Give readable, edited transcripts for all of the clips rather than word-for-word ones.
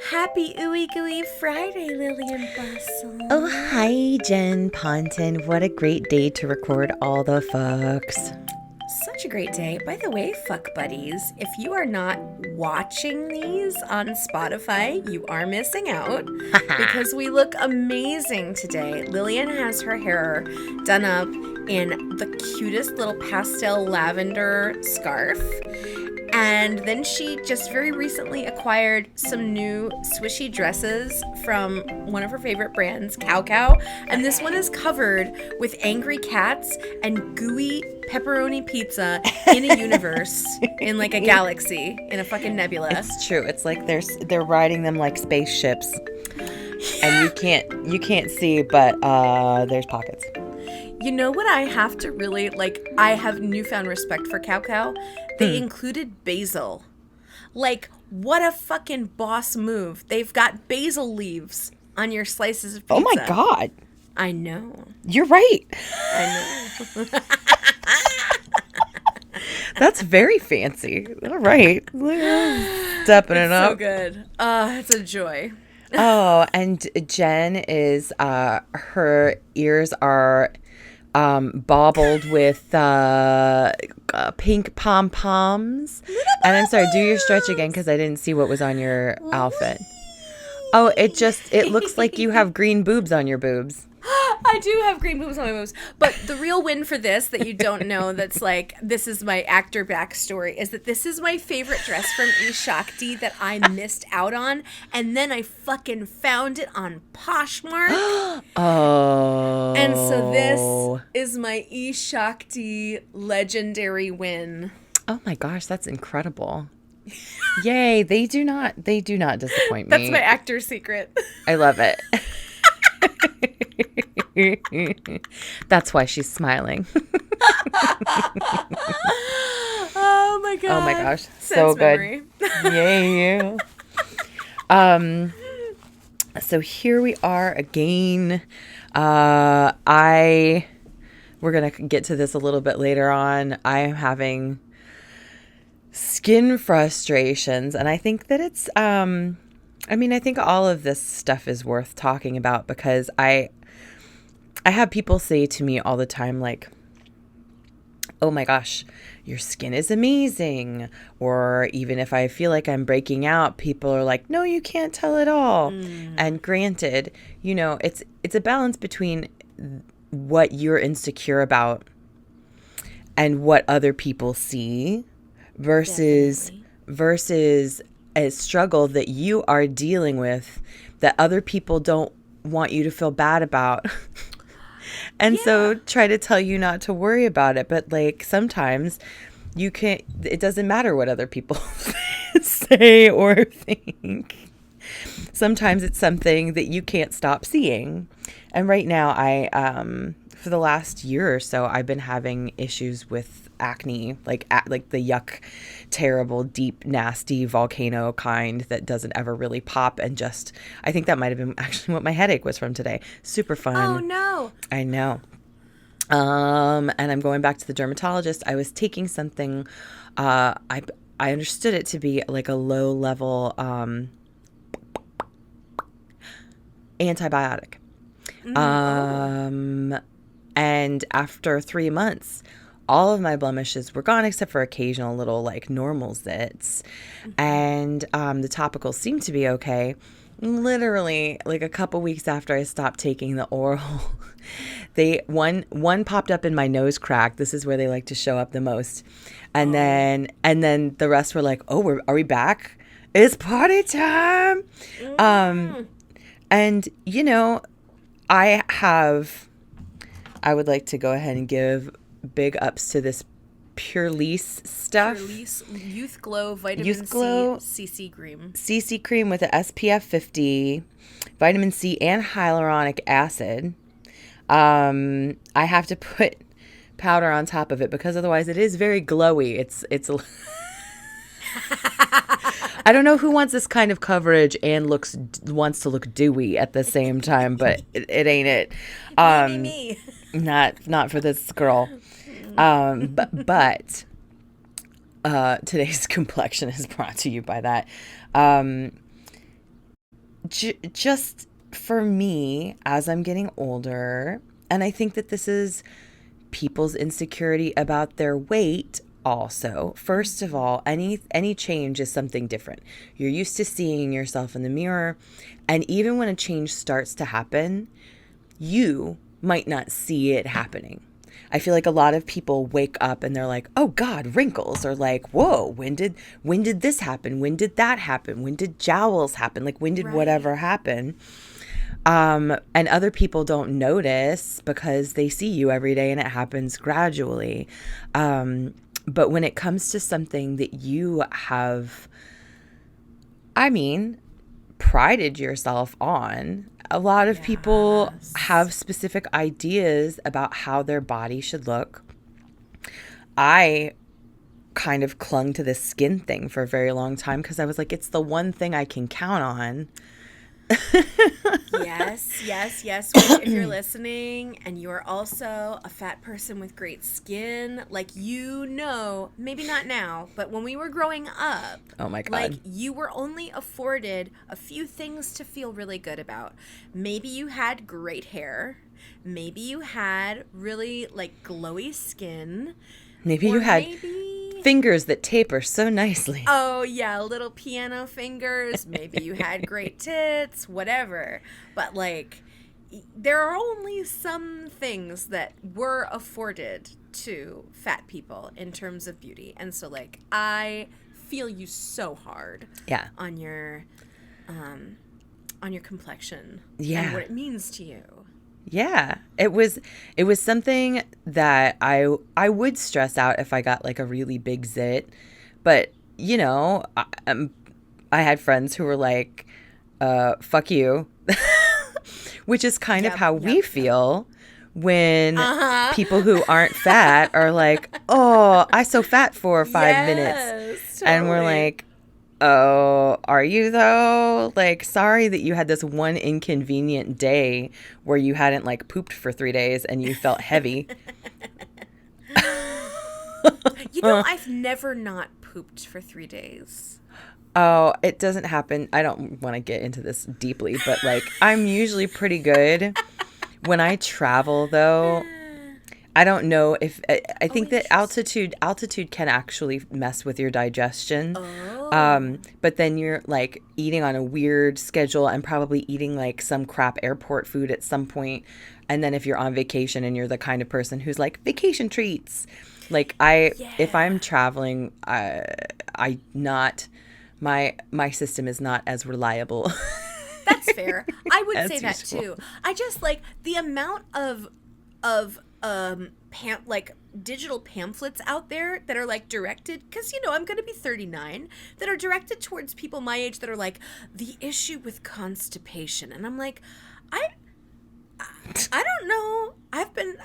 Happy Ooey Gooey Friday, Lillian Bustle. Oh, hi, Jen Ponton. What a great day to record all the fucks. Such a great day. By the way, fuck buddies, if you are not watching these on Spotify, you are missing out because we look amazing today. Lillian has her hair done up in the cutest little pastel lavender scarf. And then she just very recently acquired some new swishy dresses from one of her favorite brands, Cow Cow. And this one is covered with angry cats and gooey pepperoni pizza in a universe, in like a galaxy, in a fucking nebula. It's true. It's like they're riding them like spaceships, and you can't see, but there's pockets. You know what I have to really, like, I have newfound respect for Cow Cow. They included basil. Like, what a fucking boss move. They've got basil leaves on your slices of pizza. Oh my God. I know. You're right. I know. That's very fancy. All right. Stepping it up. So good. It's a joy. Oh, and Jen is, her ears are baubled with pink pom-poms. And I'm sorry, do your stretch again because I didn't see what was on your outfit. Oh, it looks like you have green boobs on your boobs. I do have green boobs on my boobs. But the real win for this that you don't know, that's like, this is my actor backstory, is that this is my favorite dress from E Shakti that I missed out on. And then I fucking found it on Poshmark. Oh. And so this is my E Shakti legendary win. Oh my gosh, that's incredible. Yay, they do not disappoint me. That's my actor secret. I love it. That's why she's smiling. Oh my god. Oh my gosh. So good. Memory. Yay. So here we are again. We're going to get to this a little bit later on. I am having skin frustrations, and I think that it's I think all of this stuff is worth talking about because I have people say to me all the time, like, oh my gosh, your skin is amazing. Or even if I feel like I'm breaking out, people are like, no, you can't tell at all. And granted, it's a balance between what you're insecure about and what other people see versus a struggle that you are dealing with that other people don't want you to feel bad about. And so try to tell you not to worry about it. But like sometimes it doesn't matter what other people say or think. Sometimes it's something that you can't stop seeing. And right now for the last year or so, I've been having issues with acne, like the yuck, terrible, deep, nasty volcano kind that doesn't ever really pop. And I think that might have been actually what my headache was from today. Super fun. Oh no. I know. And I'm going back to the dermatologist. I was taking something, I understood it to be like a low level, antibiotic. And after 3 months, all of my blemishes were gone except for occasional little like normal zits. And the topicals seemed to be okay. Literally like a couple weeks after I stopped taking the oral, one popped up in my nose crack. This is where they like to show up the most. And then the rest were like, oh, are we back? It's party time. And I would like to go ahead and give big ups to this Pure Lease stuff. Pure Lease Youth Glow Vitamin C CC Cream. CC cream with a SPF 50, vitamin C and hyaluronic acid. I have to put powder on top of it because otherwise it is very glowy. It's I don't know who wants this kind of coverage and wants to look dewy at the same time, but it ain't it. Me. Not for this girl. But today's complexion is brought to you by that. just for me, as I'm getting older, and I think that this is people's insecurity about their weight also. First of all, any change is something different. You're used to seeing yourself in the mirror, and even when a change starts to happen, you might not see it happening. I feel like a lot of people wake up and they're like, oh God, wrinkles, or like, whoa, when did this happen? When did that happen? When did jowls happen? Like, when did whatever happen? And other people don't notice because they see you every day and it happens gradually. But when it comes to something that you have, prided yourself on, a lot of people have specific ideas about how their body should look. I kind of clung to this skin thing for a very long time because I was like, it's the one thing I can count on. Yes. If you're listening and you're also a fat person with great skin, like, maybe not now, but when we were growing up, oh my God, like, you were only afforded a few things to feel really good about. Maybe you had great hair. Maybe you had really, like, glowy skin. Maybe you had fingers that taper so nicely. Oh, yeah, little piano fingers. Maybe you had great tits, whatever. But, like, there are only some things that were afforded to fat people in terms of beauty. And so, like, I feel you so hard on your complexion and what it means to you. Yeah, it was something that I would stress out if I got like a really big zit, but I had friends who were like, fuck you, which is kind of how we feel when people who aren't fat are like, oh, I so fat for 5 minutes. Totally. And we're like, oh, are you though? Like, sorry that you had this one inconvenient day where you hadn't like pooped for 3 days and you felt heavy. I've never not pooped for 3 days. Oh, it doesn't happen. I don't want to get into this deeply, but like, I'm usually pretty good. When I travel though, I don't know if I think that altitude can actually mess with your digestion. But then you're like eating on a weird schedule and probably eating like some crap airport food at some point. And then if you're on vacation and you're the kind of person who's like vacation treats, like if I'm traveling, my system is not as reliable. That's fair. I would say that too. I just like the amount of digital pamphlets out there that are like directed, because I'm going to be 39, that are directed towards people my age that are like, the issue with constipation, and I'm like, I don't know. I've been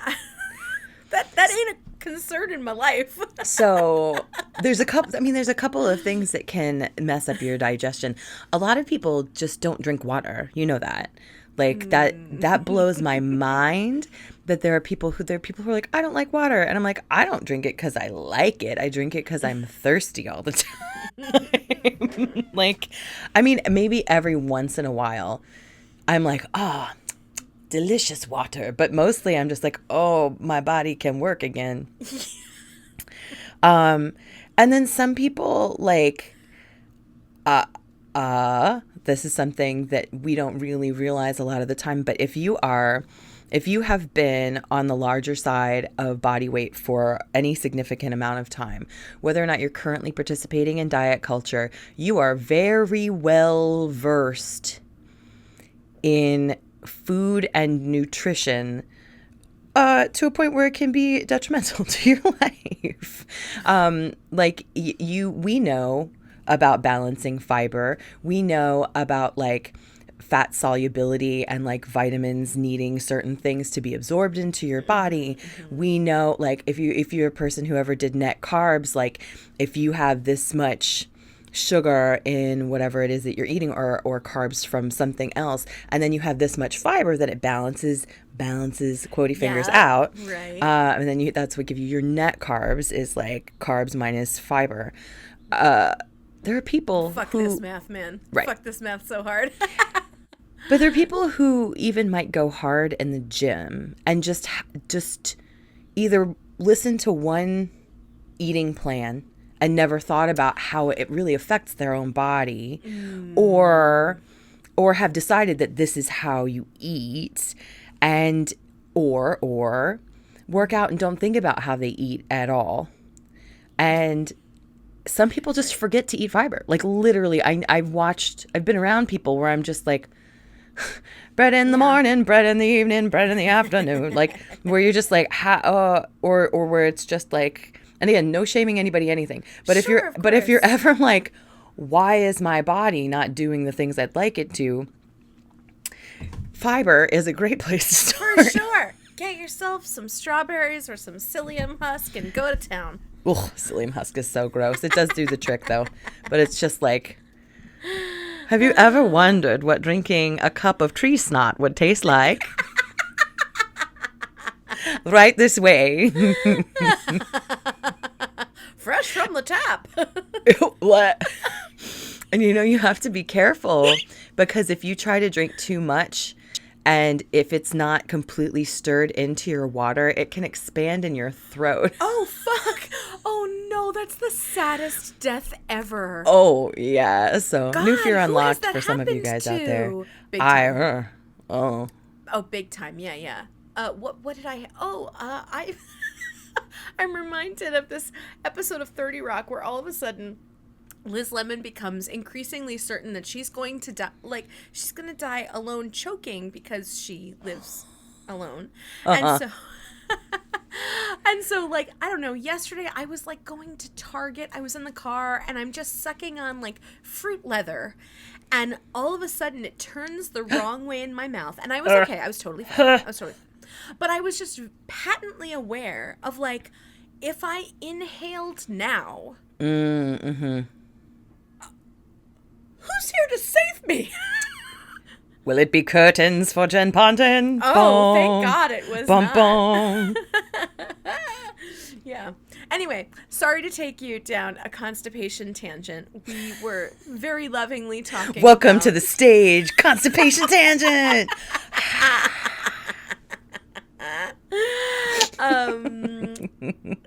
that ain't a concern in my life. So there's a couple of things that can mess up your digestion. A lot of people just don't drink water. You know that. Like that blows my mind that there are people who are like, I don't like water. And I'm like, I don't drink it because I like it. I drink it because I'm thirsty all the time. Like, maybe every once in a while I'm like, delicious water. But mostly I'm just like, oh, my body can work again. And then some people like, this is something that we don't really realize a lot of the time, but if you have been on the larger side of body weight for any significant amount of time, whether or not you're currently participating in diet culture, you are very well versed in food and nutrition to a point where it can be detrimental to your life. We know about balancing fiber. We know about like fat solubility and like vitamins needing certain things to be absorbed into your body. We know, like, if you're a person who ever did net carbs, like if you have this much sugar in whatever it is that you're eating, or carbs from something else, and then you have this much fiber, that it balances quotey fingers out, right? And then that's what give you your net carbs, is like carbs minus fiber. There are people Fuck this math, man. Right. Fuck this math so hard. But there are people who even might go hard in the gym and just either listen to one eating plan and never thought about how it really affects their own body, or have decided that this is how you eat, and or work out and don't think about how they eat at all. And some people just forget to eat fiber. Like literally, I've been around people where I'm just like, bread in the morning, bread in the evening, bread in the afternoon. Like where you're just like, or where it's just like, and again, no shaming anybody, anything. But if you're ever like, why is my body not doing the things I'd like it to? Fiber is a great place to start. For sure. Get yourself some strawberries or some psyllium husk and go to town. Ugh, psyllium husk is so gross. It does do the trick though. But it's just like, have you ever wondered what drinking a cup of tree snot would taste like? Right this way. Fresh from the tap. What? And you have to be careful, because if you try to drink too much and if it's not completely stirred into your water, it can expand in your throat. Oh, fuck. Oh, no. That's the saddest death ever. Oh, yeah. So God, new fear who has unlocked that for some of you happened guys to? out there. Big time. Oh, big time. Yeah. What did I... I'm reminded of this episode of 30 Rock where all of a sudden Liz Lemon becomes increasingly certain that she's going to die. Like, she's going to die alone choking because she lives alone. And so... And so, like, I don't know, yesterday I was, like, going to Target. I was in the car, and I'm just sucking on, like, fruit leather. And all of a sudden, it turns the wrong way in my mouth. And I was okay. I was totally fine. But I was just patently aware of, like, if I inhaled now, who's here to save me? Will it be curtains for Jen Ponton? Oh, thank God it was not. Bum. Yeah. Anyway, sorry to take you down a constipation tangent. We were very lovingly talking Welcome to the stage, constipation tangent.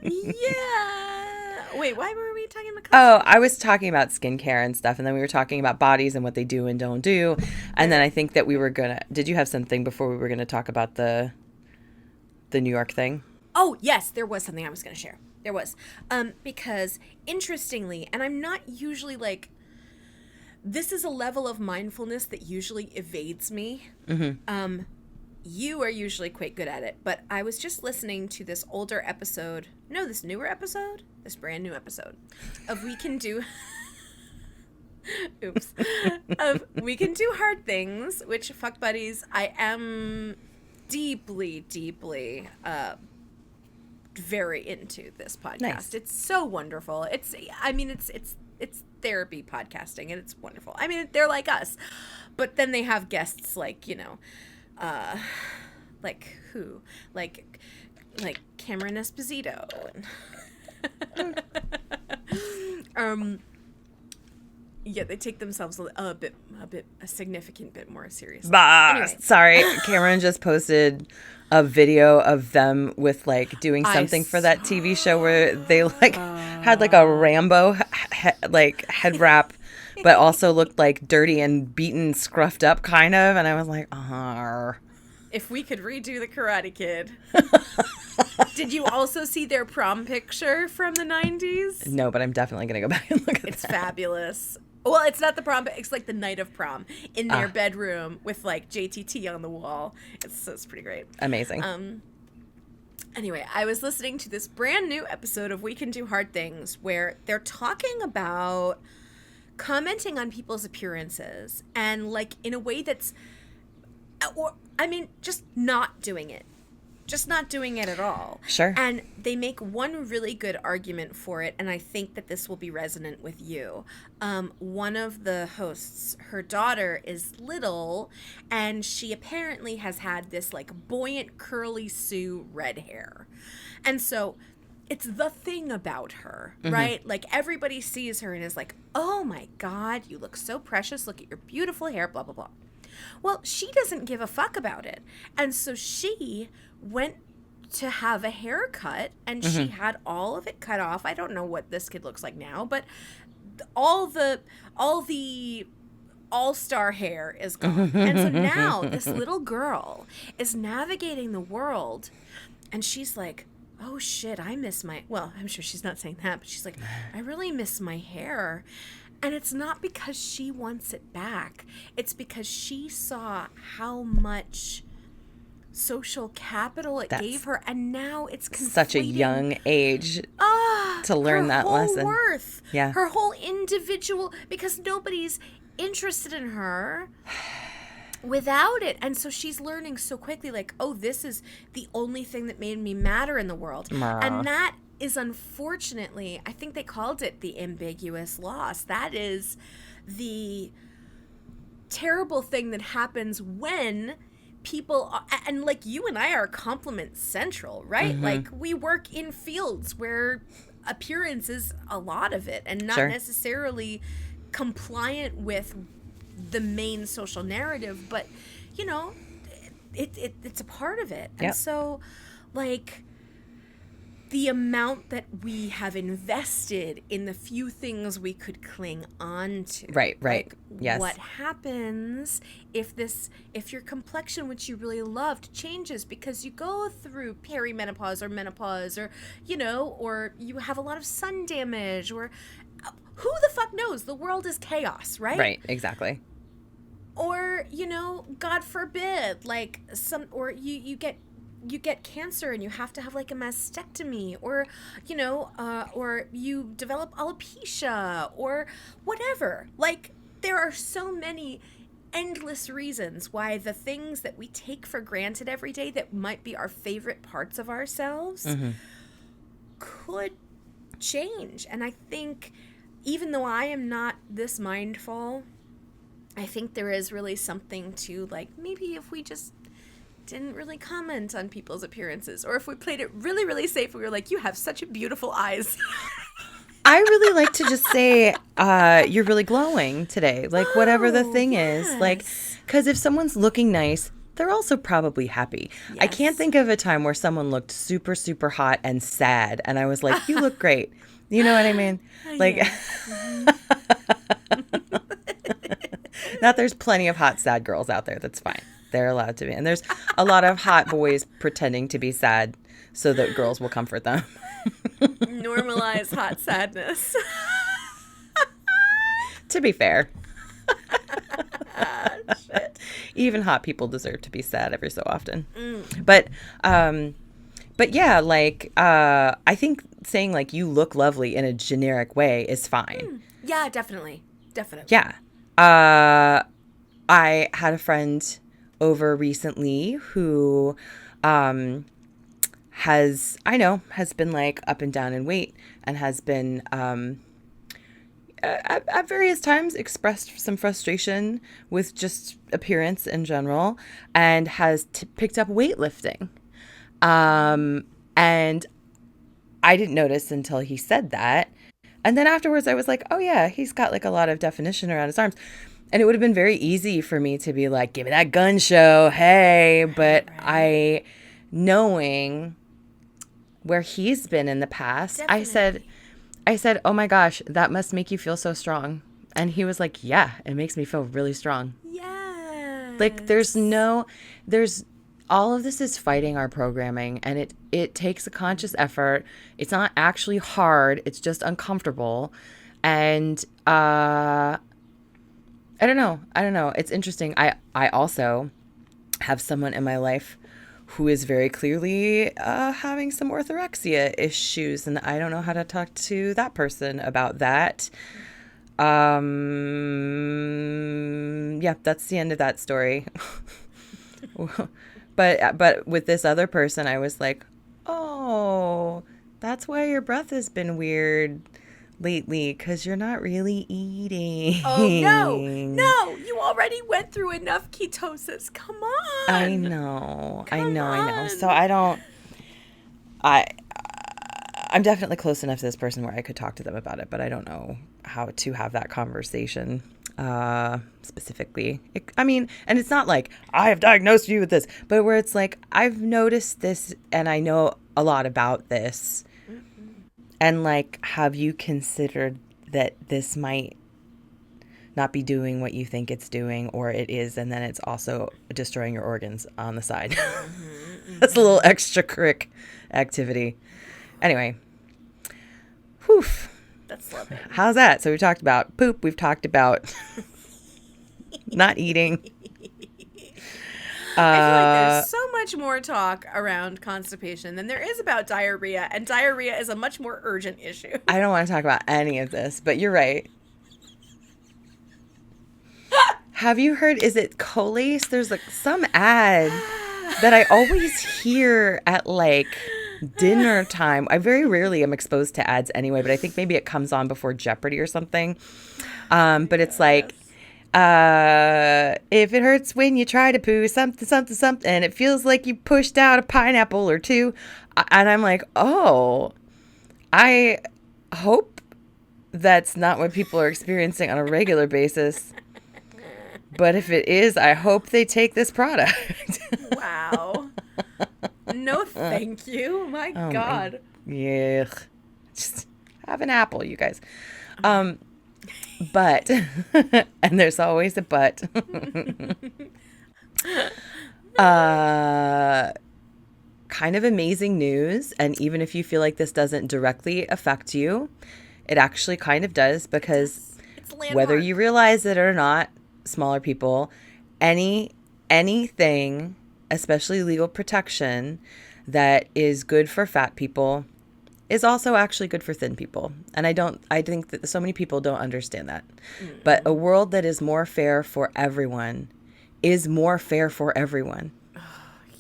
Yeah. Wait, why were we talking about Oh, I was talking about skincare and stuff, and then we were talking about bodies and what they do and don't do. And then I think that we were gonna... Did you have something before we were gonna talk about the New York thing? Oh, yes, there was something I was going to share. There was. Because, interestingly, and I'm not usually like... This is a level of mindfulness that usually evades me. Mm-hmm. You are usually quite good at it, but I was just listening to this older episode... No, this newer episode? This brand new episode of We Can Do... Oops. Of We Can Do Hard Things, which, fuck buddies, I am deeply, very into this podcast. Nice. It's so wonderful. It's therapy podcasting, and it's wonderful. I mean, they're like us, but then they have guests like, like who? Like Cameron Esposito. And yeah, they take themselves a significant bit more seriously. Anyway. Sorry, Cameron just posted a video of them with like doing something for that TV show where they like had like a Rambo head wrap, but also looked like dirty and beaten, scruffed up kind of. And I was like, If we could redo the Karate Kid. Did you also see their prom picture from the 90s? No, but I'm definitely going to go back and look at It's that. fabulous. Well, it's not the prom, but it's like the night of prom in their bedroom with like JTT on the wall. It's pretty great. Amazing. Anyway, I was listening to this brand new episode of We Can Do Hard Things where they're talking about commenting on people's appearances and like in a way that's, just not doing it. Just not doing it at all. Sure. And they make one really good argument for it, and I think that this will be resonant with you. One of the hosts, her daughter is little, and she apparently has had this like buoyant curly Sue red hair. And so it's the thing about her, right? Like everybody sees her and is like, oh my God, you look so precious. Look at your beautiful hair, blah, blah, blah. Well, she doesn't give a fuck about it. And so she went to have a haircut, and she had all of it cut off. I don't know what this kid looks like now, but all the all-star hair is gone. And so now this little girl is navigating the world, and she's like, oh shit, I miss my, well, I'm sure she's not saying that, but she's like, I really miss my hair. And it's not because she wants it back. It's because she saw how much social capital it gave her, and now it's such a young age to learn that lesson. Worth, yeah, her whole individual, because nobody's interested in her without it. And so she's learning so quickly, like, oh, this is the only thing that made me matter in the world. And that is, unfortunately, I think they called it the ambiguous loss. That is the terrible thing that happens when people, and like you and I are compliment central, right? Like, we work in fields where appearance is a lot of it, and not necessarily compliant with the main social narrative, but you know, it's a part of it. And so, like, the amount that we have invested in the few things we could cling on to. Right. Like, yes. What happens if your complexion, which you really loved, changes because you go through perimenopause or menopause, or, you know, or you have a lot of sun damage, or who the fuck knows? The world is chaos, right? Right, exactly. Or, you know, God forbid, like or you get cancer and you have to have like a mastectomy, or, you know, or you develop alopecia or whatever. Like, there are so many endless reasons why the things that we take for granted every day that might be our favorite parts of ourselves could change. And I think, even though I am not this mindful, I think there is really something to, like, maybe if we just didn't really comment on people's appearances, or if we played it really, really safe, we were like, you have such beautiful eyes. I really like to just say, you're really glowing today. Like, whatever the thing is. Like, because if someone's looking nice, they're also probably happy. Yes. I can't think of a time where someone looked super, super hot and sad, and I was like, you look great. You know what I mean? Like, not there's plenty of hot, sad girls out there. That's fine. They're allowed to be. And there's a lot of hot boys pretending to be sad so that girls will comfort them. Normalize hot sadness. To be fair. Shit. Even hot people deserve to be sad every so often. But yeah, like, I think saying, like, you look lovely in a generic way is fine. Yeah, definitely. Yeah. I had a friend over recently who has been, like, up and down in weight, and has been at various times expressed some frustration with just appearance in general, and has picked up weightlifting. And I didn't notice until he said that. And then afterwards I was like, oh yeah, he's got, like, a lot of definition around his arms. And it would have been very easy for me to be like, give me that gun show, hey. But right. Knowing where he's been in the past, definitely. I said, oh my gosh, that must make you feel so strong. And he was like, yeah, it makes me feel really strong. Yes. Like, all of this is fighting our programming, and it takes a conscious effort. It's not actually hard. It's just uncomfortable. And, I don't know. It's interesting. I also have someone in my life who is very clearly having some orthorexia issues, and I don't know how to talk to that person about that. Yeah, that's the end of that story. But with this other person, I was like, oh, that's why your breath has been weird lately, because you're not really eating. Oh, no, you already went through enough ketosis. Come on. I know. So I'm definitely close enough to this person where I could talk to them about it, but I don't know how to have that conversation. specifically. And it's not like I have diagnosed you with this, but where it's like I've noticed this and I know a lot about this. And like, have you considered that this might not be doing what you think it's doing, or it is, and then it's also destroying your organs on the side? That's a little extracurric activity. Anyway. Whew. That's lovely. How's that? So we talked about poop. We've talked about not eating. I feel like there's so much more talk around constipation than there is about diarrhea, and diarrhea is a much more urgent issue. I don't want to talk about any of this, but you're right. Have you heard, is it Colace? There's like some ad that I always hear at like dinner time. I very rarely am exposed to ads anyway, but I think maybe it comes on before Jeopardy or something. But it's like, if it hurts when you try to poo something, something, something, and it feels like you pushed out a pineapple or two. And I'm like, oh, I hope that's not what people are experiencing on a regular basis. But if it is, I hope they take this product. Wow. No, thank you. My God. Yeah. Just have an apple, you guys. But, and there's always a but. Kind of amazing news. And even if you feel like this doesn't directly affect you, it actually kind of does, because whether you realize it or not, smaller people, anything, especially legal protection that is good for fat people is also actually good for thin people. And I think that so many people don't understand that. Mm-hmm. But a world that is more fair for everyone is more fair for everyone.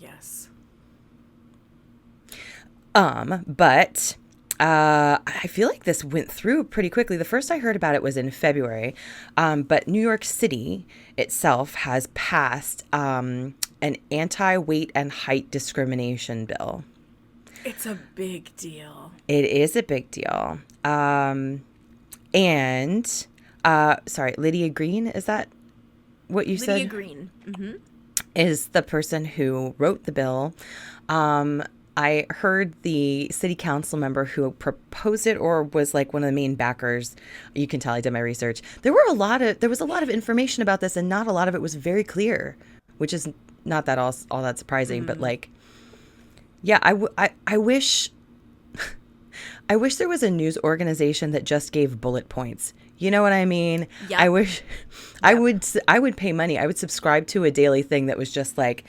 Yes. But I feel like this went through pretty quickly. The first I heard about it was in February. But New York City itself has passed an anti-weight and height discrimination bill. It's a big deal. It is a big deal. Sorry, Lydia Green, is that what you said? Lydia Green. Mm-hmm. Is the person who wrote the bill. I heard the city council member who proposed it, or was like one of the main backers. You can tell I did my research. There was a lot of information about this, and not a lot of it was very clear, which is not that all that surprising. But like, yeah, I wish there was a news organization that just gave bullet points. You know what I mean? Yep. I wish I would pay money. I would subscribe to a daily thing that was just like,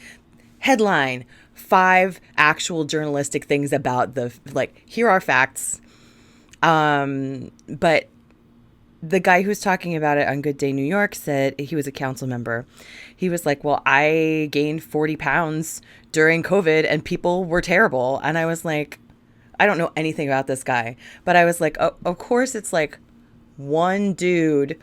headline, 5 actual journalistic things about here are facts. But the guy who's talking about it on Good Day New York said, he was a council member. He was like, well, I gained 40 pounds during COVID and people were terrible. And I was like, I don't know anything about this guy, but I was like, oh, of course it's like one dude.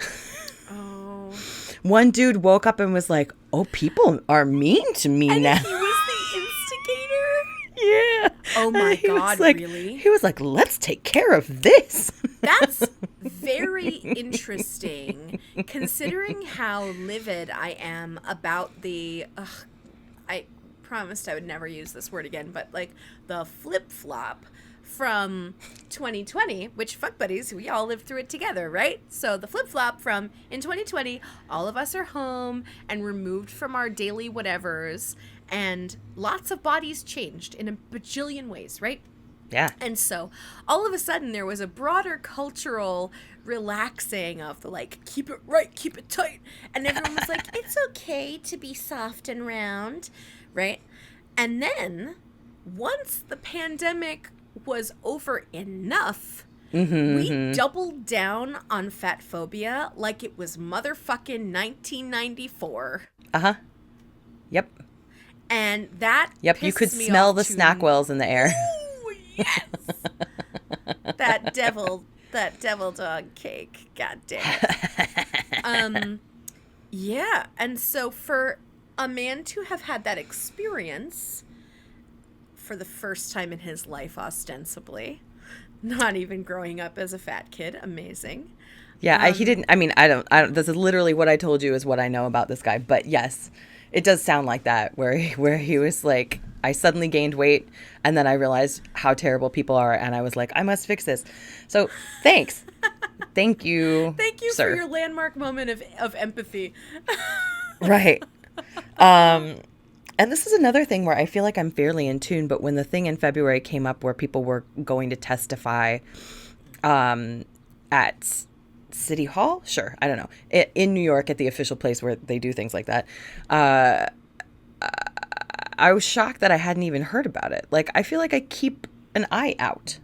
Oh. One dude woke up and was like, oh, people are mean to me and now. He was the instigator? Yeah. Oh my God, really? He was like, let's take care of this. That's very interesting, considering how livid I am about I promised I would never use this word again, but like the flip-flop from 2020, which fuck buddies, we all lived through it together, right? So the flip-flop from in 2020, all of us are home and removed from our daily whatevers, and lots of bodies changed in a bajillion ways, right? Yeah. And so all of a sudden there was a broader cultural relaxing of the like, keep it right, keep it tight. And everyone was like, it's okay to be soft and round, right? And then once the pandemic was over enough, we doubled down on fatphobia like it was motherfucking 1994. Uh-huh. Yep. And that you could smell the snack wells in the air. Ooh, yes. that devil dog cake. God damn. Yeah. And so for a man to have had that experience for the first time in his life, ostensibly, not even growing up as a fat kid, amazing. Yeah, he didn't. I mean, I don't. This is literally what I told you is what I know about this guy. But yes, it does sound like that, where he was like, I suddenly gained weight, and then I realized how terrible people are, and I was like, I must fix this. So thanks, thank you, sir. For your landmark moment of empathy. Right. And this is another thing where I feel like I'm fairly in tune. But when the thing in February came up where people were going to testify, at City Hall? Sure. I don't know. In New York at the official place where they do things like that. I was shocked that I hadn't even heard about it. Like, I feel like I keep an eye out,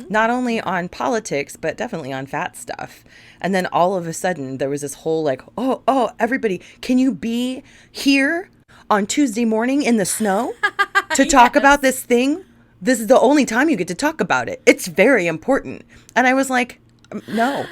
not only on politics, but definitely on fat stuff. And then all of a sudden there was this whole like, oh, everybody, can you be here on Tuesday morning in the snow to talk about this thing? This is the only time you get to talk about it. It's very important. And I was like, no,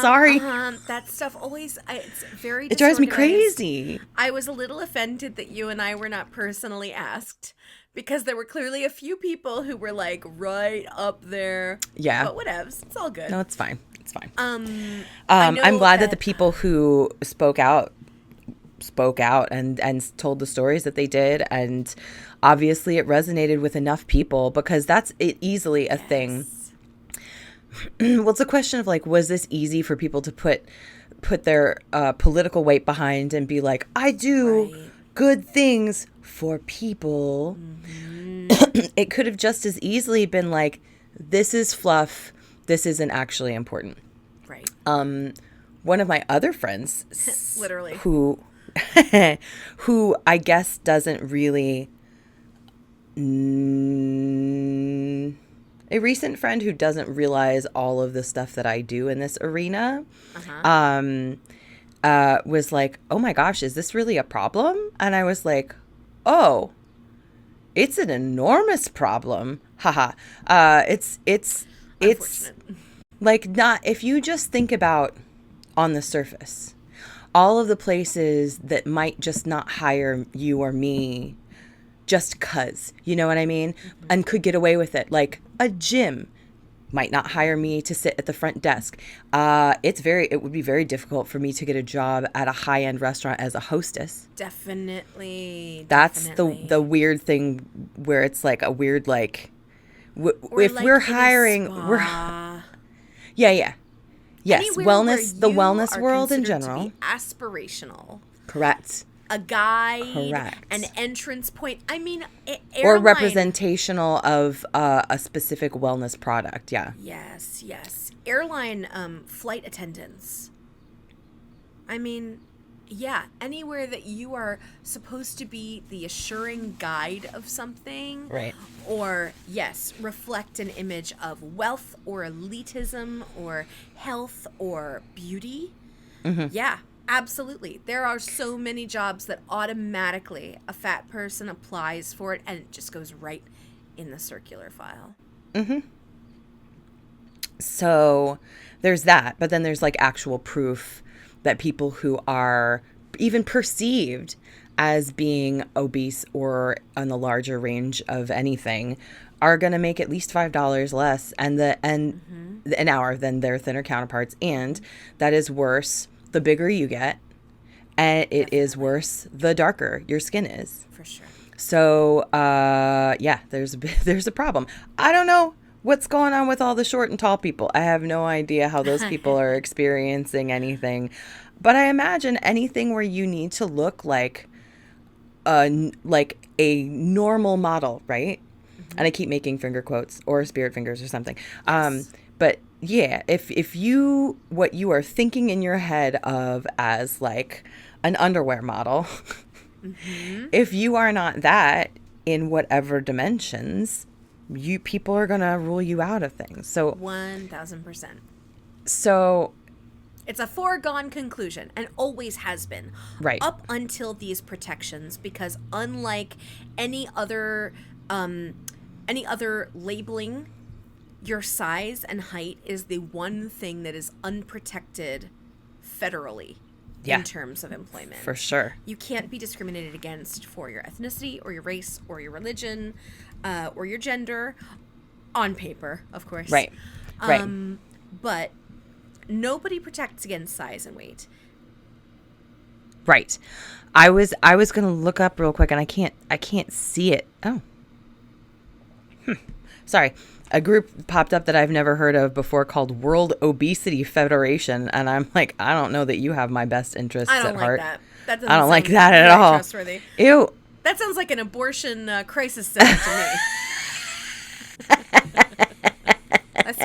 sorry. That stuff always, it's very It drives me disorganized. crazy. I was a little offended that you and I were not personally asked, because there were clearly a few people who were like right up there. Yeah. But whatevs. It's all good. No, it's fine. It's fine. I'm glad that the people who spoke out and told the stories that they did. And obviously it resonated with enough people, because that's easily a thing. Well, it's a question of like, was this easy for people to put their political weight behind and be like, I do good things for people. It could have just as easily been like, this is fluff. This isn't actually important. Right. One of my other friends, literally, who I guess doesn't really, a recent friend who doesn't realize all of the stuff that I do in this arena, was like, oh my gosh, is this really a problem? And I was like, oh, it's an enormous problem. Haha. It's like, not, if you just think about on the surface, all of the places that might just not hire you or me just 'cause, you know what I mean? And could get away with it. Like a gym might not hire me to sit at the front desk. It would be very difficult for me to get a job at a high-end restaurant as a hostess. Definitely. That's the weird thing where it's like a weird, like, if like we're hiring, yes, anywhere wellness, the where you wellness are world in considered general. to be aspirational. Correct. A guide, Correct. An entrance point. I mean, or representational of a specific wellness product. Yeah. Yes. Airline flight attendants. I mean, yeah, anywhere that you are supposed to be the assuring guide of something. Right. Or, yes, reflect an image of wealth or elitism or health or beauty. Yeah. Absolutely. There are so many jobs that automatically a fat person applies for it and it just goes right in the circular file. So there's that. But then there's like actual proof that people who are even perceived as being obese or on the larger range of anything are going to make at least $5 less an hour than their thinner counterparts. And that is worse the bigger you get, and it is worse the darker your skin is. For sure. So, there's a problem. I don't know what's going on with all the short and tall people. I have no idea how those people are experiencing anything. But I imagine anything where you need to look like a normal model, right? And I keep making finger quotes or spirit fingers or something. Yes. But yeah, if what you are thinking in your head of as like an underwear model, if you are not that in whatever dimensions, people are gonna rule you out of things. So 1000%. So it's a foregone conclusion and always has been. Right. Up until these protections, because unlike any other labeling, your size and height is the one thing that is unprotected federally in terms of employment. For sure. You can't be discriminated against for your ethnicity or your race or your religion or your gender, on paper, of course. Right. But nobody protects against size and weight. Right. I was going to look up real quick and I can't see it. Oh. Sorry. A group popped up that I've never heard of before called World Obesity Federation, and I'm like, I don't know that you have my best interests at heart. That. That I don't like that at all. Trustworthy. Ew. That sounds like an abortion crisis center to me. That's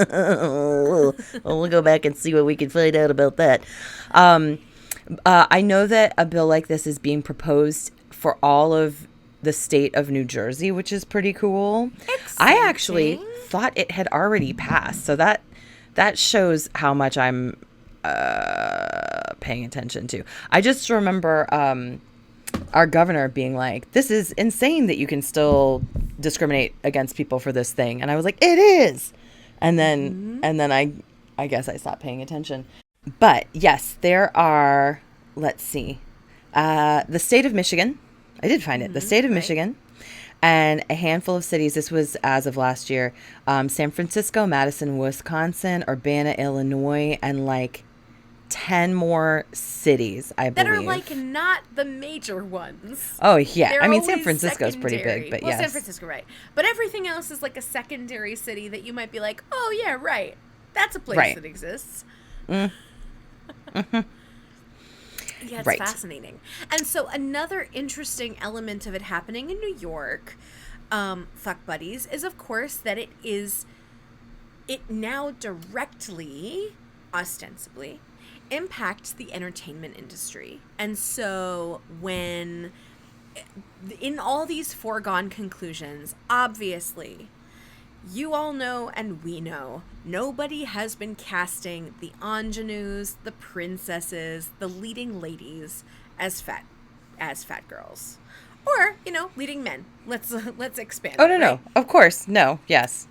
well, we'll go back and see what we can find out about that. I know that a bill like this is being proposed for all of the state of New Jersey, which is pretty cool. Exciting. I actually thought it had already passed, so that shows how much I'm paying attention to. I just remember our governor being like, "This is insane that you can still discriminate against people for this thing," and I was like, "It is," and then I guess I stopped paying attention. But yes, there are. Let's see, the state of Michigan. I did find it. The state of Michigan and a handful of cities. This was as of last year. San Francisco, Madison, Wisconsin, Urbana, Illinois, and like 10 more cities, I believe. That are like not the major ones. Oh, yeah. They're I mean, San always Francisco's pretty big, but yes. San Francisco, right. But everything else is like a secondary city that you might be like, oh, yeah, right. That's a place that exists. Mm-hmm. Yeah, it's fascinating. And so another interesting element of it happening in New York, Fuck Buddies, is of course that it now directly, ostensibly, impacts the entertainment industry. And so when, in all these foregone conclusions, obviously, you all know and we know, nobody has been casting the ingenues, the princesses, the leading ladies as fat girls. Or, leading men. Let's expand. Oh, no. Of course. No. Yes.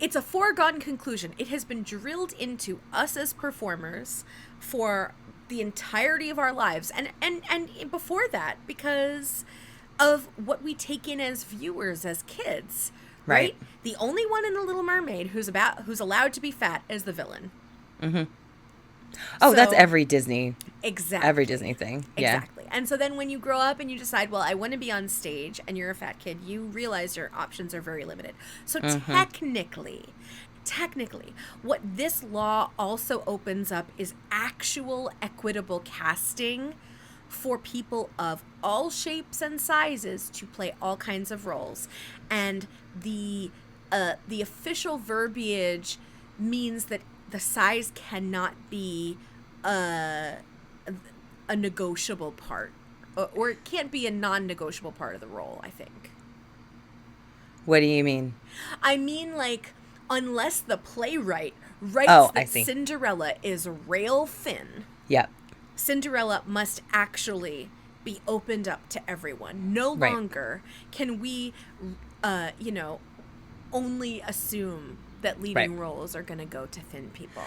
It's a foregone conclusion. It has been drilled into us as performers for the entirety of our lives. And before that, because of what we take in as viewers, as kids, right? The only one in The Little Mermaid who's allowed to be fat is the villain. Mm-hmm. Oh, so, that's every Disney. Exactly. Every Disney thing. Yeah. Exactly. And so then when you grow up and you decide, well, I want to be on stage, and you're a fat kid, you realize your options are very limited. So technically, what this law also opens up is actual equitable casting for people of all shapes and sizes to play all kinds of roles. And the official verbiage means that the size cannot be a negotiable part, or it can't be a non-negotiable part of the role, I think. What do you mean? I mean, like, unless the playwright writes that Cinderella is rail thin. Yep. Cinderella must actually be opened up to everyone. No longer can we, only assume that leading roles are going to go to thin people.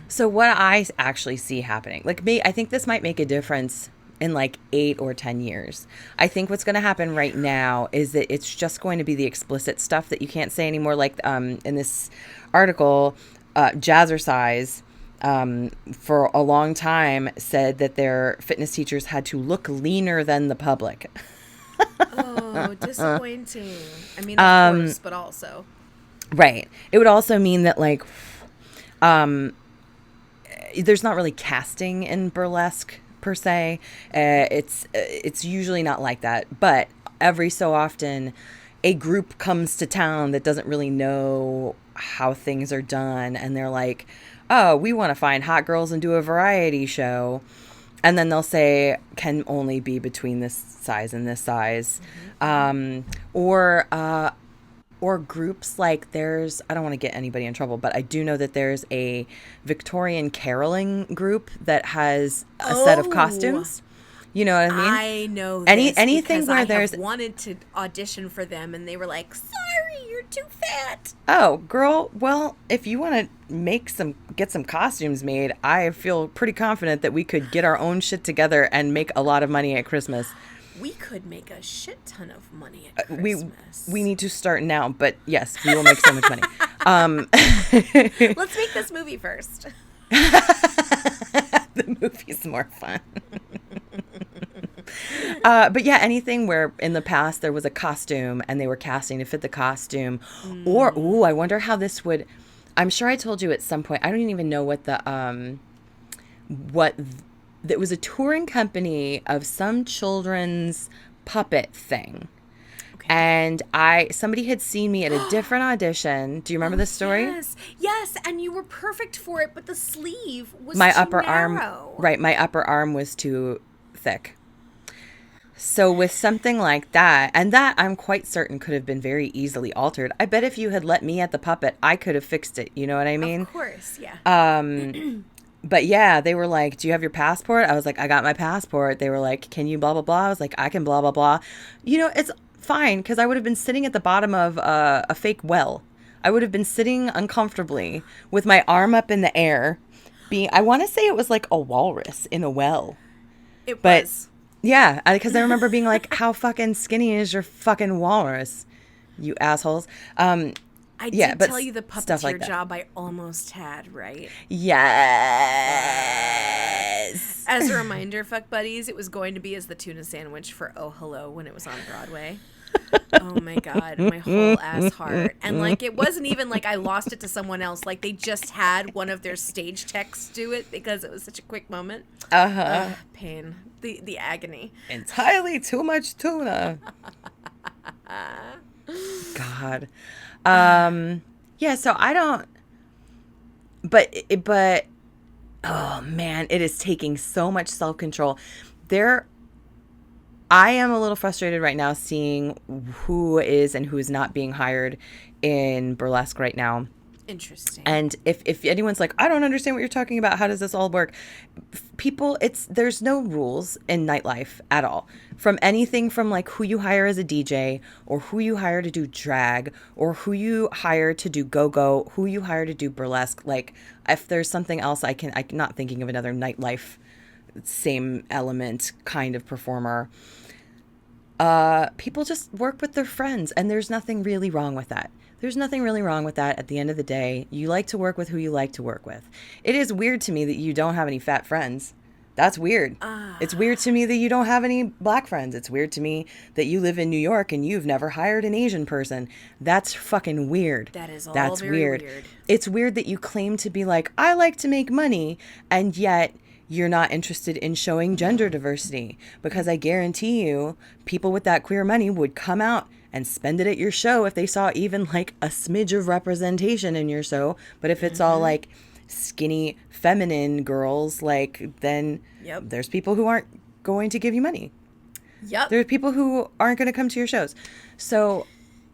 So what I actually see happening, I think this might make a difference in like 8 or 10 years. I think what's going to happen right now is that it's just going to be the explicit stuff that you can't say anymore. Like in this article, Jazzercise, for a long time said that their fitness teachers had to look leaner than the public. Oh, disappointing. I mean, of course, but also. Right. It would also mean that there's not really casting in burlesque per se. It's usually not like that, but every so often a group comes to town that doesn't really know how things are done, and they're like, oh, we want to find hot girls and do a variety show. And then they'll say, can only be between this size and this size. Or groups like there's, I don't want to get anybody in trouble, but I do know that there's a Victorian caroling group that has a set of costumes. You know what I mean? I know this anything because where I there's wanted to audition for them, and they were like, sorry, you're too fat. Oh, girl, well, if you want to get some costumes made, I feel pretty confident that we could get our own shit together and make a lot of money at Christmas. We could make a shit ton of money at Christmas. We need to start now, but yes, we will make so much money. Let's make this movie first. The movie's more fun. But yeah, anything where in the past there was a costume and they were casting to fit the costume. Or, I wonder how this would, I'm sure I told you at some point, I don't even know what that was a touring company of some children's puppet thing. Okay. And somebody had seen me at a different audition. Do you remember this story? Yes, and you were perfect for it, but the sleeve was my too upper narrow. arm, right? My upper arm was too thick. So with something like that, and that I'm quite certain could have been very easily altered. I bet if you had let me at the puppet, I could have fixed it. You know what I mean? Of course, yeah. But yeah, they were like, "Do you have your passport?" I was like, "I got my passport." They were like, "Can you blah blah blah?" I was like, "I can blah blah blah." You know, it's fine because I would have been sitting at the bottom of a fake well. I would have been sitting uncomfortably with my arm up in the air. I want to say it was like a walrus in a well. It was. Yeah, because I remember being like, how fucking skinny is your fucking walrus, you assholes? I did tell you the puppeteer job I almost had, right? Yes. As a reminder, fuck buddies, it was going to be as the tuna sandwich for Oh Hello when it was on Broadway. Oh my God, my whole ass heart. And like, it wasn't even like I lost it to someone else. Like, they just had one of their stage techs do it because it was such a quick moment. Pain. The agony. Entirely too much tuna. God. Yeah, so I don't, but oh man, it is taking so much self-control. I am a little frustrated right now seeing who is and who is not being hired in burlesque right now. Interesting. And if anyone's like, I don't understand what you're talking about, how does this all work? There's no rules in nightlife at all. From anything from like who you hire as a DJ or who you hire to do drag or who you hire to do go-go, who you hire to do burlesque. Like if there's something else I'm not thinking of another nightlife, same element kind of performer. People just work with their friends and there's nothing really wrong with that. There's nothing really wrong with that. At the end of the day, you like to work with who you like to work with. It is weird to me that you don't have any fat friends. That's weird. It's weird to me that you don't have any black friends. It's weird to me that you live in New York and you've never hired an Asian person. That's fucking weird. That's very weird. It's weird that you claim to be like, I like to make money, and yet you're not interested in showing gender diversity. Because I guarantee you, people with that queer money would come out and spend it at your show if they saw even like a smidge of representation in your show. But if it's all like skinny feminine girls, like then there's people who aren't going to give you money. There's people who aren't going to come to your shows. So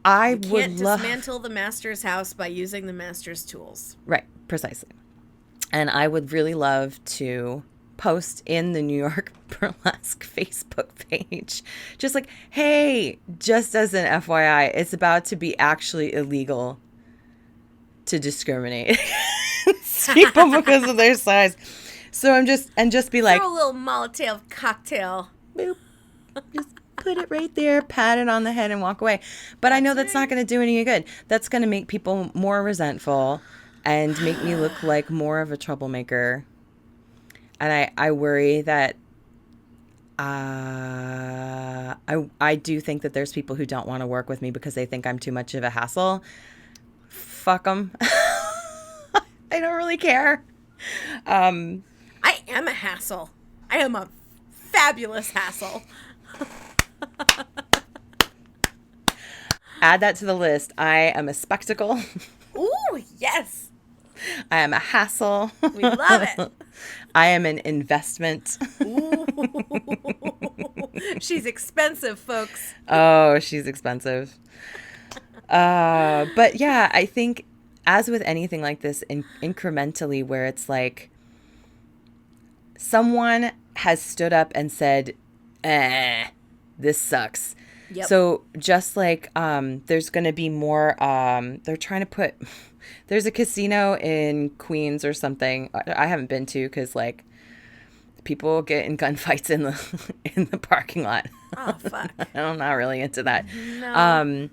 I would can't dismantle the master's house by using the master's tools. Right, precisely. And I would really love to post in the New York Burlesque Facebook page, just like, hey, just as an FYI, it's about to be actually illegal to discriminate people because of their size. So just be like, throw a little Molotov cocktail. Boop. Just put it right there, pat it on the head and walk away. But I know that's not going to do any good. That's going to make people more resentful and make me look like more of a troublemaker. And I worry that I do think that there's people who don't want to work with me because they think I'm too much of a hassle. Fuck them. I don't really care. I am a hassle. I am a fabulous hassle. Add that to the list. I am a spectacle. Ooh, yes. I am a hassle. We love it. I am an investment. Ooh. She's expensive, folks. Oh, she's expensive. But yeah, I think as with anything like this, incrementally, where it's like someone has stood up and said, this sucks. Yep. So just like there's going to be more, they're trying to put, there's a casino in Queens or something I haven't been to because like people get in gunfights in the parking lot. Oh, fuck. I'm not really into that. No.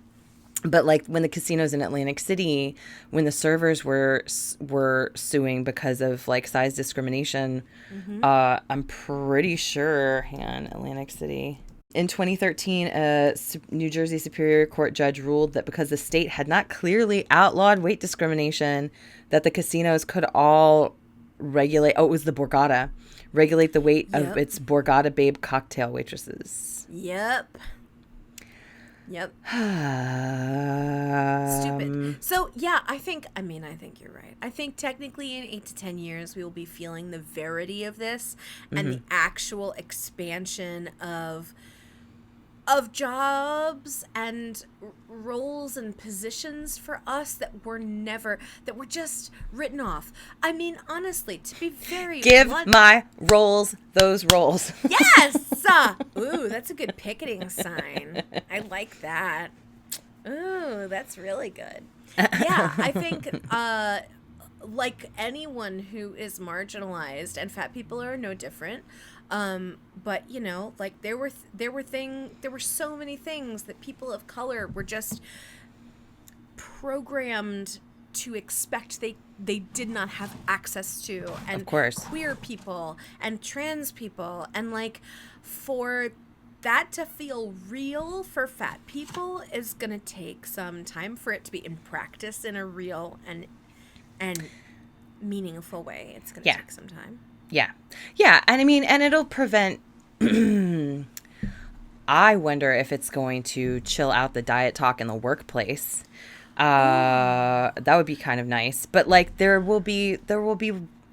But like when the casinos in Atlantic City, when the servers were suing because of like size discrimination, I'm pretty sure, hang on, Atlantic City. In 2013, a New Jersey Superior Court judge ruled that because the state had not clearly outlawed weight discrimination, that the casinos could all regulate, it was the Borgata, regulate the weight of its Borgata Babe cocktail waitresses. Yep. Stupid. So, yeah, I think you're right. I think technically in 8 to 10 years, we will be feeling the verity of this and the actual expansion of jobs and roles and positions for us that were just written off. I mean, honestly, to be very Give blunt, my roles those roles. Yes! Ooh, that's a good picketing sign. I like that. Ooh, that's really good. Yeah, I think like anyone who is marginalized, and fat people are no different. But you know, like there were so many things that people of color were just programmed to expect they did not have access to, and Of course. queer people and trans people, and like for that to feel real for fat people is gonna take some time for it to be in practice in a real and meaningful way. It's gonna take some time. Yeah. And I mean, and it'll prevent, I wonder if it's going to chill out the diet talk in the workplace. That would be kind of nice. But like there will be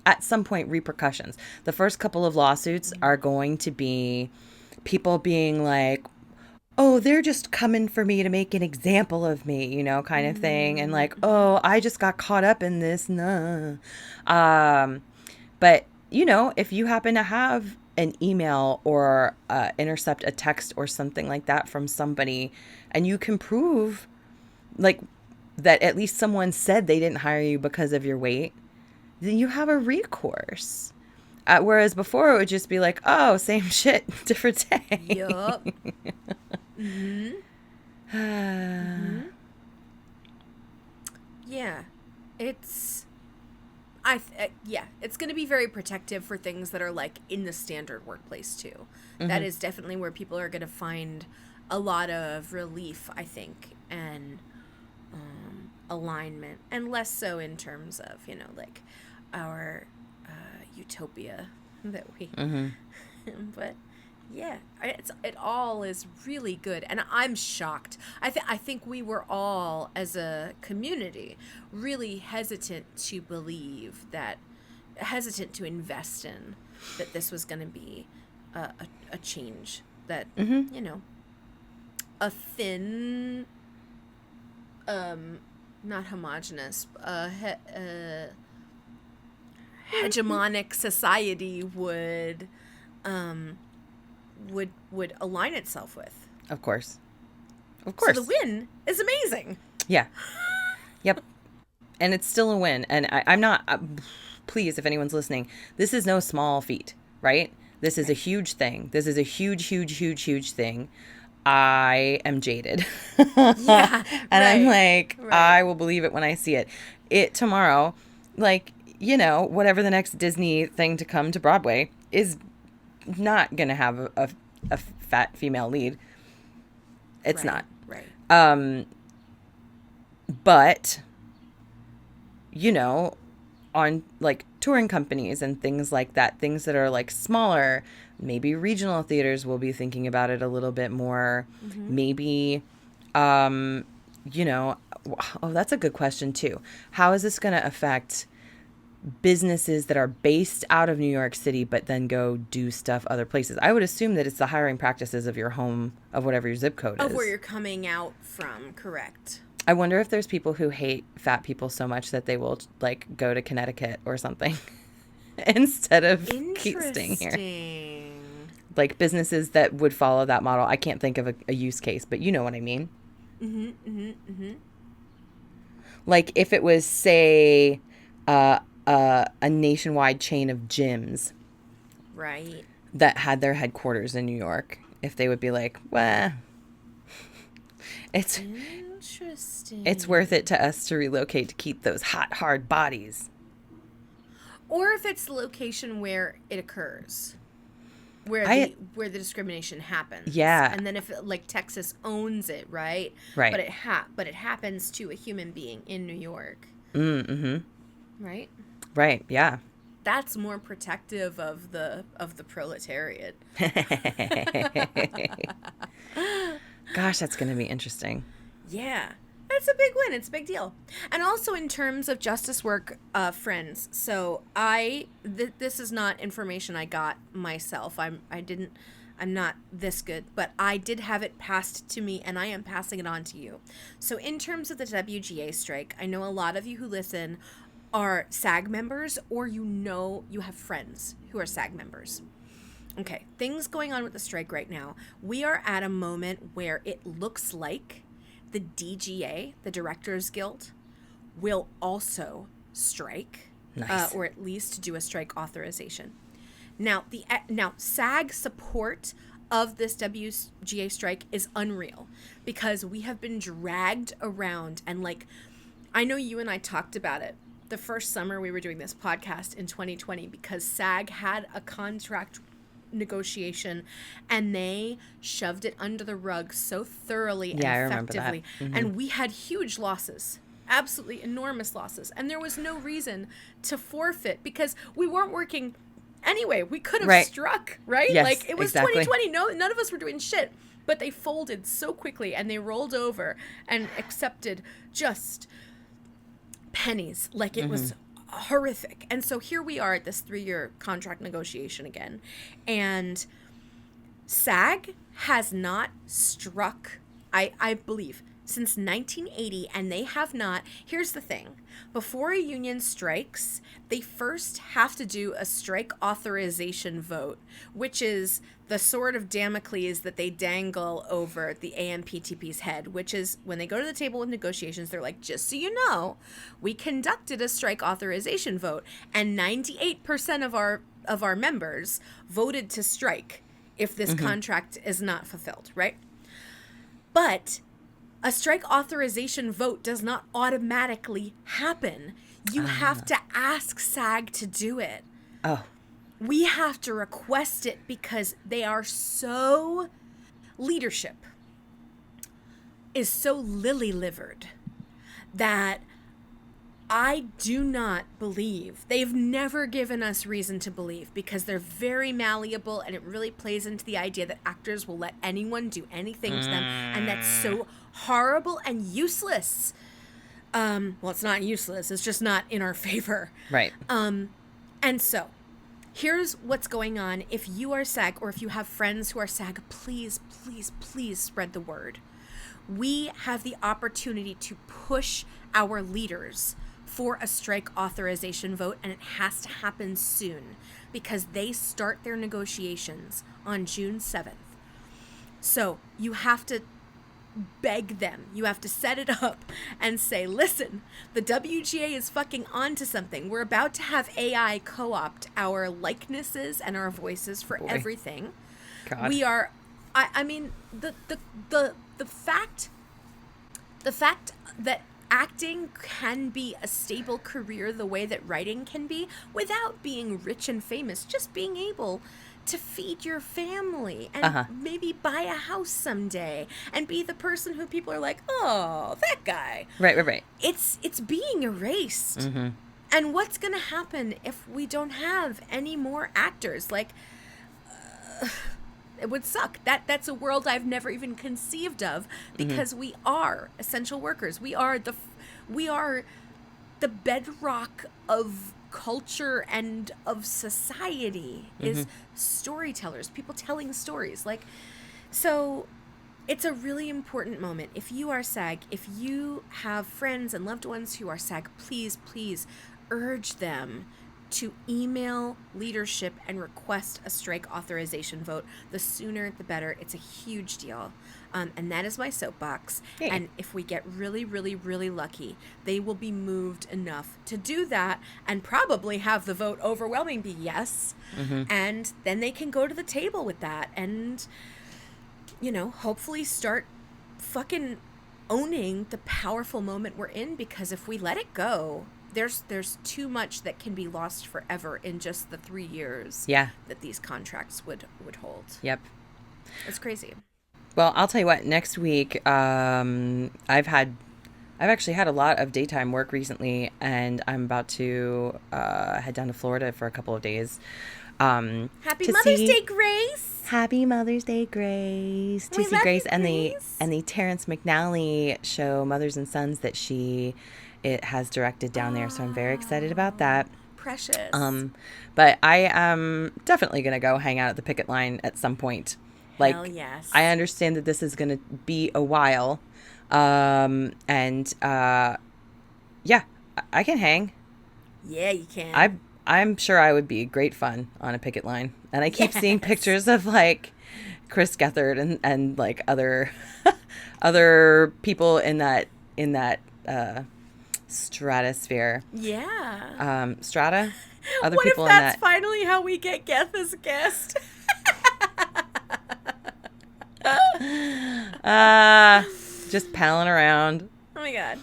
at some point repercussions. The first couple of lawsuits are going to be people being like, oh, they're just coming for me to make an example of me, you know, kind of thing. And like, oh, I just got caught up in this. Nah. But, you know, if you happen to have an email or intercept a text or something like that from somebody, and you can prove like that at least someone said they didn't hire you because of your weight, then you have a recourse. Whereas before it would just be like, oh, same shit, different day. Yup. Yeah, it's it's going to be very protective for things that are like in the standard workplace too. That is definitely where people are going to find a lot of relief, I think, and alignment, and less so in terms of, you know, like our utopia that we but yeah, it all is really good, and I'm shocked. I think we were all, as a community, really hesitant to invest in that this was going to be a change that you know, a thin, not homogenous, hegemonic society would align itself with. Of course. So the win is amazing. Yeah. Yep. And it's still a win. And I'm not, please, if anyone's listening, this is no small feat, right? This is a huge thing. This is a huge, huge, huge, huge thing. I am jaded. Yeah. And I'm like, I will believe it when I see it. Tomorrow, like, you know, whatever the next Disney thing to come to Broadway is not going to have a fat female lead. It's not. Right. But, you know, on like touring companies and things like that, things that are like smaller, maybe regional theaters will be thinking about it a little bit more. Maybe, you know, oh, that's a good question too. How is this going to affect businesses that are based out of New York City but then go do stuff other places? I would assume that it's the hiring practices of your home, of whatever your zip code is. Of where you're coming out from, correct. I wonder if there's people who hate fat people so much that they will like go to Connecticut or something instead of keep staying here. Like businesses that would follow that model. I can't think of a use case, but you know what I mean. Like if it was, say, a nationwide chain of gyms, right, that had their headquarters in New York, if they would be like, well, it's Interesting. It's worth it to us to relocate to keep those hot, hard bodies. Or if it's the location where it occurs. Where the discrimination happens. Yeah. And then if like Texas owns it, right? Right. But it happens to a human being in New York. Mm-hmm. Right? Right, yeah. That's more protective of the proletariat. Gosh, that's going to be interesting. Yeah. It's a big win. It's a big deal. And also in terms of justice work, friends. So this is not information I got myself. I'm not this good, but I did have it passed to me and I am passing it on to you. So in terms of the WGA strike, I know a lot of you who listen are SAG members, or you have friends who are SAG members. Okay, things going on with the strike right now. We are at a moment where it looks like the DGA, the Directors Guild, will also strike, nice. Or at least do a strike authorization. Now, SAG support of this WGA strike is unreal because we have been dragged around and I know you and I talked about it the first summer we were doing this podcast in 2020 because SAG had a contract negotiation and they shoved it under the rug so thoroughly and effectively. Mm-hmm. And we had huge losses, absolutely enormous losses. And there was no reason to forfeit because we weren't working anyway. We could have struck, right? Yes, it was exactly. 2020. No, none of us were doing shit. But they folded so quickly and they rolled over and accepted just pennies. It was horrific. And so here we are at this 3-year contract negotiation again. And SAG has not struck, I believe, since 1980, and they have not. Here's the thing. Before a union strikes, they first have to do a strike authorization vote, which is the sword of Damocles that they dangle over the AMPTP's head, which is when they go to the table with negotiations, they're like, just so you know, we conducted a strike authorization vote, and 98% of our members voted to strike if this contract is not fulfilled, right? But a strike authorization vote does not automatically happen. You have to ask SAG to do it. Oh. We have to request it because they are so... Leadership is so lily-livered that I do not believe. They've never given us reason to believe because they're very malleable and it really plays into the idea that actors will let anyone do anything to them, and that's so horrible and useless. Well, it's not useless. It's just not in our favor. Right. And so, here's what's going on. If you are SAG or if you have friends who are SAG, please, please, please spread the word. We have the opportunity to push our leaders for a strike authorization vote, and it has to happen soon because they start their negotiations on June 7th. So you have to beg them. You have to set it up and say, listen, the WGA is fucking onto something. We're about to have AI co-opt our likenesses and our voices for everything. God. We are, I mean, the fact that acting can be a stable career the way that writing can be without being rich and famous, just being able to feed your family and maybe buy a house someday and be the person who people are like, oh, that guy. Right. It's being erased. Mm-hmm. And what's going to happen if we don't have any more actors? It would suck. That's a world I've never even conceived of because we are essential workers. We are the bedrock of culture and of society is storytellers, people telling stories. So it's a really important moment. If you are SAG, if you have friends and loved ones who are SAG, please, please urge them to email leadership and request a strike authorization vote. The sooner, the better. It's a huge deal. And that is my soapbox. Hey. And if we get really, really, really lucky, they will be moved enough to do that and probably have the vote overwhelming be yes. Mm-hmm. And then they can go to the table with that and, hopefully start fucking owning the powerful moment we're in, because if we let it go, there's too much that can be lost forever in just the 3 years that these contracts would hold. Yep. It's crazy. Well, I'll tell you what, next week, I've actually had a lot of daytime work recently, and I'm about to head down to Florida for a couple of days. Happy Mother's Day, Grace. Happy Mother's Day, Grace. To see Grace and the Terrence McNally show, Mothers and Sons, that it has directed down there. So I'm very excited about that. Precious. But I am definitely going to go hang out at the picket line at some point. Like, hell yes. I understand that this is going to be a while. Yeah, I can hang. Yeah, you can. I'm sure I would be great fun on a picket line. And I keep seeing pictures of like Chris Gethard and like other people in that stratosphere. Yeah. Strata? Other what people if that's in that. Finally how we get Geth as a guest? Just palling around. Oh my God.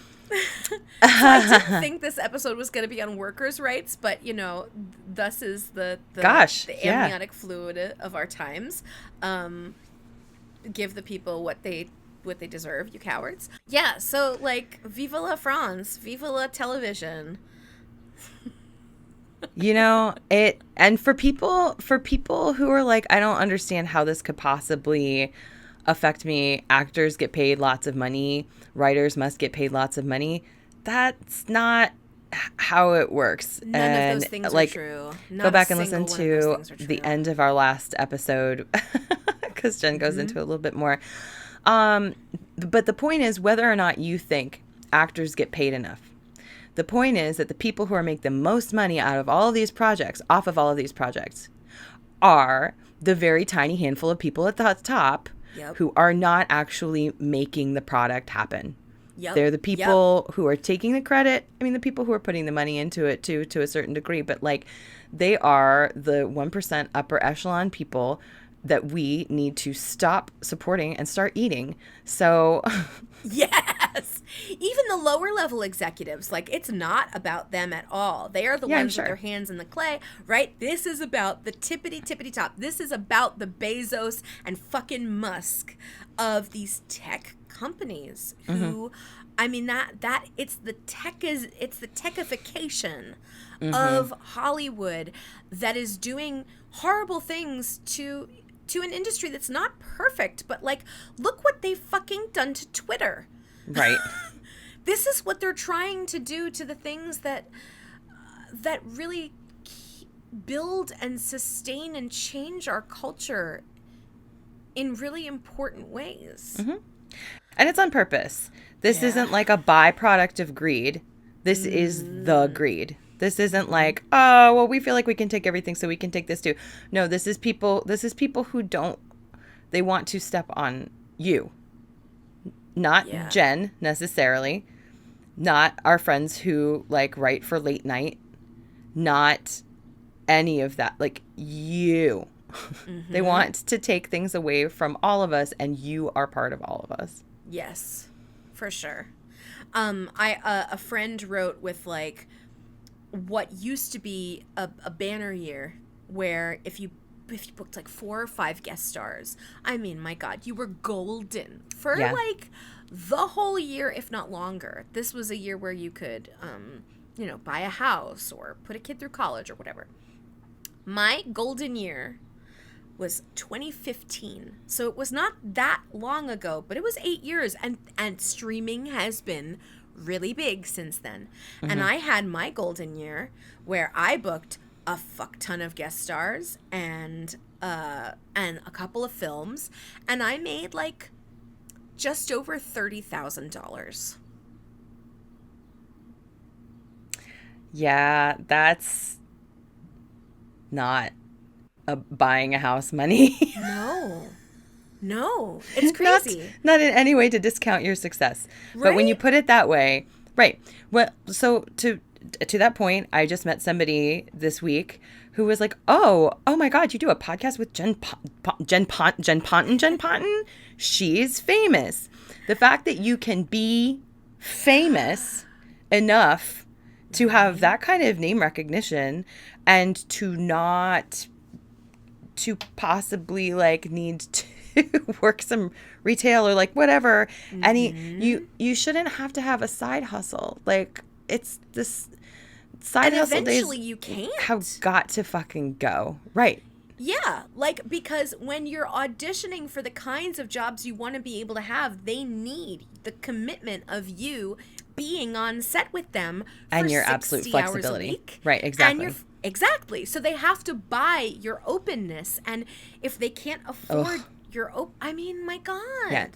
So I didn't think this episode was going to be on workers' rights, but thus is the amniotic fluid of our times. Give the people what they deserve, you cowards. Yeah, so like, vive la France, vive la television. And for people who are like, I don't understand how this could possibly affect me. Actors get paid lots of money. Writers must get paid lots of money. That's not how it works. None of those things are true. Go back and listen to the end of our last episode, because Jen goes into a little bit more. But the point is whether or not you think actors get paid enough. The point is that the people who are making the most money out of all of these projects, off of all of these projects, are the very tiny handful of people at the top who are not actually making the product happen. They're the people who are taking the credit. I mean, the people who are putting the money into it too, to a certain degree, but like, they are the 1% upper echelon people that we need to stop supporting and start eating. So yes, even the lower level executives, like, it's not about them at all. They are the ones with their hands in the clay, right? This is about the tippity top. This is about the Bezos and fucking Musk of these tech companies who, I mean, that it's the techification of Hollywood that is doing horrible things to an industry that's not perfect, but like, look what they've fucking done to Twitter. Right. This is what they're trying to do to the things that really build and sustain and change our culture in really important ways. And it's on purpose. This isn't like a byproduct of greed. This is the greed. This isn't like, oh, well, we feel like we can take everything, so we can take this too. No, this is people who they want to step on you. Not Jen, necessarily. Not our friends who, like, write for late night. Not any of that. Like, you. They want to take things away from all of us, and you are part of all of us. Yes, for sure. A friend wrote with, like, what used to be a banner year where if you booked like 4 or 5 guest stars, I mean, my God, you were golden for like the whole year, if not longer. This was a year where you could, buy a house or put a kid through college or whatever. My golden year was 2015. So it was not that long ago, but it was 8 years, and streaming has been really big since then. And I had my golden year where I booked a fuck ton of guest stars and a couple of films, and I made like just over $30,000. Yeah, that's not buying a house money. No, it's crazy. Not in any way to discount your success. Right? But when you put it that way, right. Well, so to that point, I just met somebody this week who was like, oh my God, you do a podcast with Jen Ponton? She's famous. The fact that you can be famous enough to have that kind of name recognition and to possibly like need to work some retail or like whatever. You shouldn't have to have a side hustle. Like, it's this side hustle days eventually you can't. Have got to fucking go. Right. Yeah, like, because when you're auditioning for the kinds of jobs you want to be able to have, they need the commitment of you being on set with them for and your 60 absolute flexibility. hours a week. Right, exactly. Exactly. So they have to buy your openness, and if they can't afford I mean, my God. Yeah.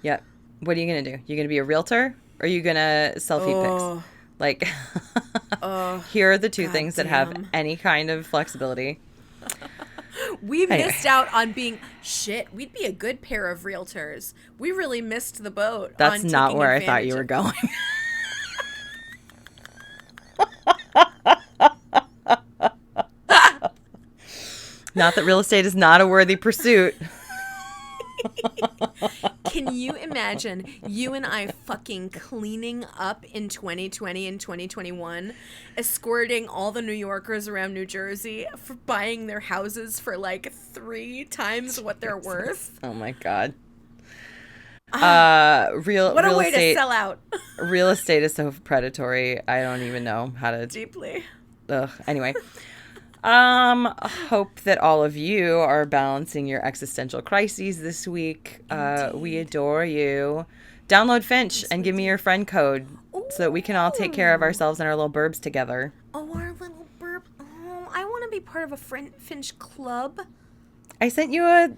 Yep. What are you going to do? You're going to be a realtor, or are you going to sell feet pics? Like, here are the two things that have any kind of flexibility. We missed out on being we'd be a good pair of realtors. We really missed the boat. That's not where I thought you were going. Not that real estate is not a worthy pursuit. Can you imagine you and I fucking cleaning up in 2020 and 2021, escorting all the New Yorkers around New Jersey for buying their houses for like 3 times what they're worth? Oh my God. What real a way estate, to sell out. Real estate is so predatory. I don't even know how to. Deeply. Anyway. Hope that all of you are balancing your existential crises this week. We adore you. Download Finch and give me your friend code so that we can all take care of ourselves and our little burbs together. Oh, our little burb. Oh, I want to be part of a Finch club. I sent you a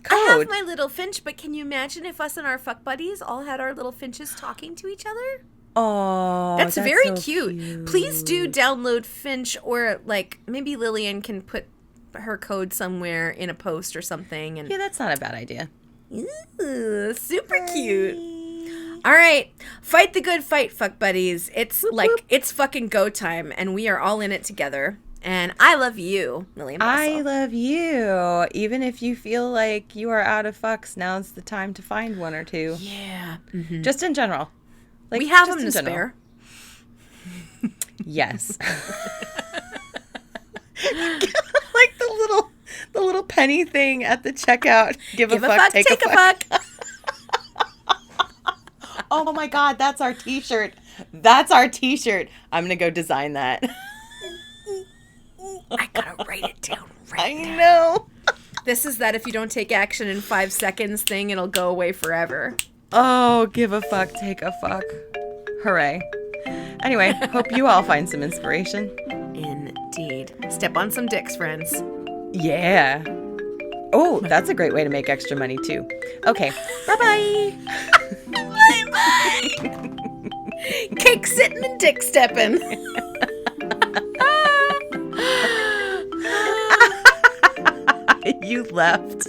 code. I have my little Finch, but can you imagine if us and our fuck buddies all had our little Finches talking to each other? Oh, that's very so cute. Please do download Finch, or like maybe Lillian can put her code somewhere in a post or something. And yeah, that's not a bad idea. Ooh, super cute. All right, fight the good fight, fuck buddies. It's it's fucking go time, and we are all in it together. And I love you, Lillian Bustle. I love you. Even if you feel like you are out of fucks, now's the time to find one or two. Yeah. Mm-hmm. Just in general. Like, we have them to spare. Yes. Like the little penny thing at the checkout. Give a fuck, take a fuck. Oh my God, that's our t-shirt. I'm going to go design that. I got to write it down I know. This is that if you don't take action in 5 seconds thing, it'll go away forever. Oh, give a fuck, take a fuck. Hooray. Anyway, hope you all find some inspiration. Indeed. Step on some dicks, friends. Yeah. Oh, that's a great way to make extra money, too. Okay. Bye-bye. Bye-bye. Cake sitting and dick stepping. You left.